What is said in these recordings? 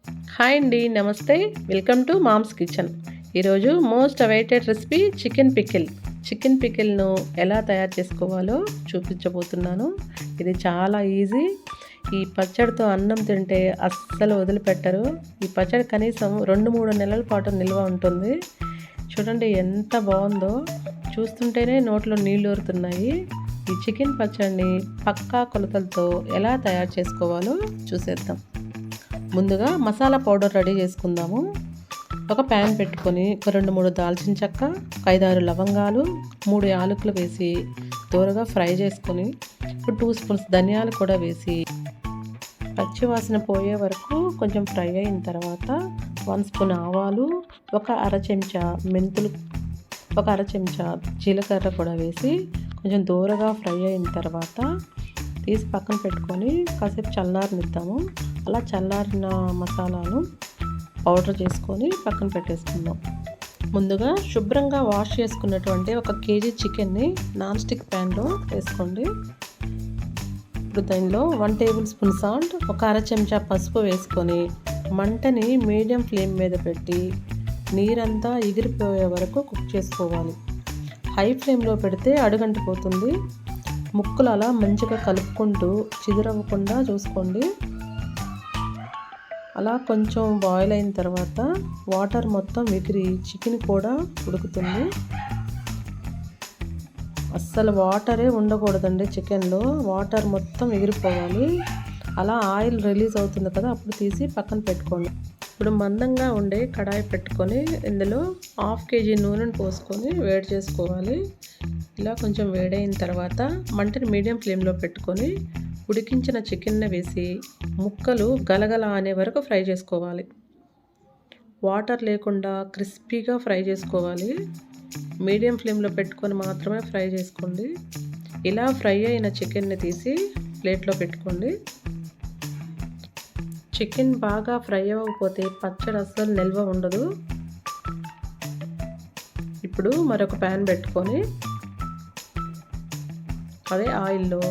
Hi అండి, నమస్తే. Welcome to mom's kitchen. ఈరోజు మోస్ట్ అవైటెడ్ రెసిపీ చికెన్ పికిల్ను ఎలా తయారు చేసుకోవాలో చూపించబోతున్నాను. ఇది చాలా ఈజీ. ఈ పచ్చడితో అన్నం తింటే అస్సలు వదిలిపెట్టరు. ఈ పచ్చడి కనీసం 2-3 నెలల పాటు నిల్వ ఉంటుంది. చూడండి ఎంత బాగుందో, చూస్తుంటేనే నోట్లో నీళ్ళు ఊరుతున్నాయి. ఈ చికెన్ పచ్చడిని పక్కా కొలతలతో ఎలా తయారు చేసుకోవాలో చూసేద్దాం. ముందుగా మసాలా పౌడర్ రెడీ చేసుకుందాము. ఒక ప్యాన్ పెట్టుకొని ఒక 2-3 దాల్చిన చెక్క, 5-6 లవంగాలు, 3 యాలకులు వేసి దూరగా ఫ్రై చేసుకొని 2 స్పూన్స్ ధనియాలు కూడా వేసి పచ్చి వాసన పోయే వరకు కొంచెం ఫ్రై అయిన తర్వాత 1 స్పూన్ ఆవాలు, ఒక అర చెంచా మెంతులు, ఒక అర చెంచా జీలకర్ర కూడా వేసి కొంచెం దూరగా ఫ్రై అయిన తర్వాత తీసి పక్కన పెట్టుకొని కాసేపు చల్లారనిద్దాము. అలా చల్లారిన మసాలాను పౌడర్ చేసుకొని పక్కన పెట్టేసుకుందాం. ముందుగా శుభ్రంగా వాష్ చేసుకున్నటువంటి 1 కేజీ చికెన్ని నాన్ స్టిక్ ప్యాన్లో వేసుకోండి. ఇప్పుడు దానిలో 1 టేబుల్ స్పూన్ సాల్ట్, ఒక అర చెంచా పసుపు వేసుకొని మంటని మీడియం ఫ్లేమ్ మీద పెట్టి నీరంతా ఎగిరిపోయే వరకు కుక్ చేసుకోవాలి. హై ఫ్లేమ్లో పెడితే అడుగంటిపోతుంది. ముక్కలు అలా మంచిగా కలుపుకుంటూ చిదురవ్వకుండా చూసుకోండి. అలా కొంచెం బాయిల్ అయిన తర్వాత వాటర్ మొత్తం ఎగిరి చికెన్ కూడా ఉడుకుతుంది. అస్సలు వాటరే ఉండకూడదండి చికెన్లో, వాటర్ మొత్తం ఎగిరిపోవాలి. అలా ఆయిల్ రిలీజ్ అవుతుంది కదా, అప్పుడు తీసి పక్కన పెట్టుకోండి. ఇప్పుడు మందంగా ఉండే కడాయి పెట్టుకొని ఇందులో 1/2 కేజీ నూనెను పోసుకొని వేడి చేసుకోవాలి. ఇలా కొంచెం వేడైన తర్వాత మంటని మీడియం ఫ్లేమ్లో పెట్టుకొని ఉడికించిన చికెన్ని వేసి ముక్కలు గలగల అనే వరకు ఫ్రై చేసుకోవాలి. వాటర్ లేకుండా క్రిస్పీగా ఫ్రై చేసుకోవాలి. మీడియం ఫ్లేమ్లో పెట్టుకొని మాత్రమే ఫ్రై చేసుకోండి. ఇలా ఫ్రై అయిన చికెన్ని తీసి ప్లేట్లో పెట్టుకోండి. చికెన్ బాగా ఫ్రై అవ్వకపోతే పచ్చడి అస్సలు నిల్వ ఉండదు. ఇప్పుడు మరొక ప్యాన్ పెట్టుకొని అదే ఆయిల్లో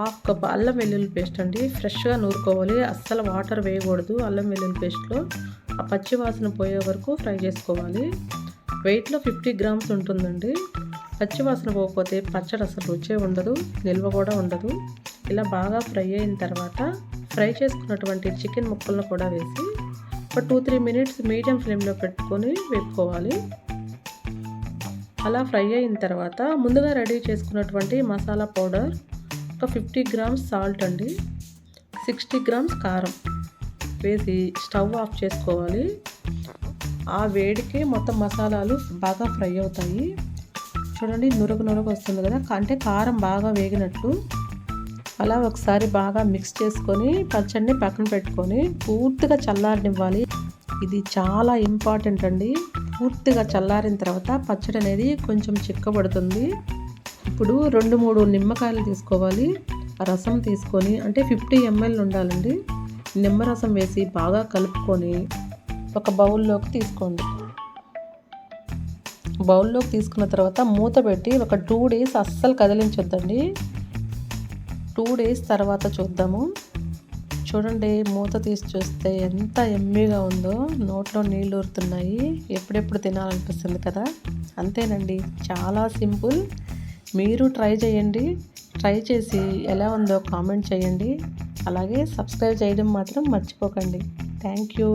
1/2 కప్ అల్లం వెల్లుల్లి పేస్ట్ అండి, ఫ్రెష్గా నూరుకోవాలి. అస్సలు వాటర్ వేయకూడదు. అల్లం వెల్లుల్లి పేస్ట్లో ఆ పచ్చి వాసన పోయే వరకు ఫ్రై చేసుకోవాలి. వెయిట్లో 50 గ్రామ్స్ ఉంటుందండి. పచ్చి వాసన పోకపోతే పచ్చడి అసలు రుచే ఉండదు, నిల్వ కూడా ఉండదు. ఇలా బాగా ఫ్రై అయిన తర్వాత ఫ్రై చేసుకున్నటువంటి చికెన్ ముక్కలను కూడా వేసి ఒక 2-3 మినిట్స్ మీడియం ఫ్లేమ్లో పెట్టుకొని వేపుకోవాలి. అలా ఫ్రై అయిన తర్వాత ముందుగా రెడీ చేసుకున్నటువంటి మసాలా పౌడర్, ఒక 50 గ్రామ్స్ సాల్ట్ అండి, 60 గ్రామ్స్ కారం వేసి స్టవ్ ఆఫ్ చేసుకోవాలి. ఆ వేడికి మొత్తం మసాలాలు బాగా ఫ్రై అవుతాయి. చూడండి నురుగు వస్తుంది కదా, అంటే కారం బాగా వేగినట్టు. అలా ఒకసారి బాగా మిక్స్ చేసుకొని పచ్చడిని పక్కన పెట్టుకొని పూర్తిగా చల్లారనివ్వాలి. ఇది చాలా ఇంపార్టెంట్ అండి. పూర్తిగా చల్లారిన తర్వాత పచ్చడి అనేది కొంచెం చిక్కబడుతుంది. ఇప్పుడు 2-3 నిమ్మకాయలు తీసుకోవాలి. రసం తీసుకొని, అంటే 50 ml ఉండాలండి. నిమ్మరసం వేసి బాగా కలుపుకొని ఒక బౌల్లోకి తీసుకోండి. బౌల్లోకి తీసుకున్న తర్వాత మూత పెట్టి ఒక 2 డేస్ అస్సలు కదిలించొద్దండి. 2 డేస్ తర్వాత చూద్దాము. చూడండి మూత తీసి చూస్తే ఎంత ఎమ్మీగా ఉందో, నోట్లో నీళ్ళు ఊరుతున్నాయి. ఎప్పుడెప్పుడు తినాలనిపిస్తుంది కదా. అంతేనండి, చాలా సింపుల్. మీరు ట్రై చేయండి. ట్రై చేసి ఎలా ఉందో కామెంట్ చేయండి. అలాగే సబ్స్క్రైబ్ చేయడం మాత్రం మర్చిపోకండి. Thank you.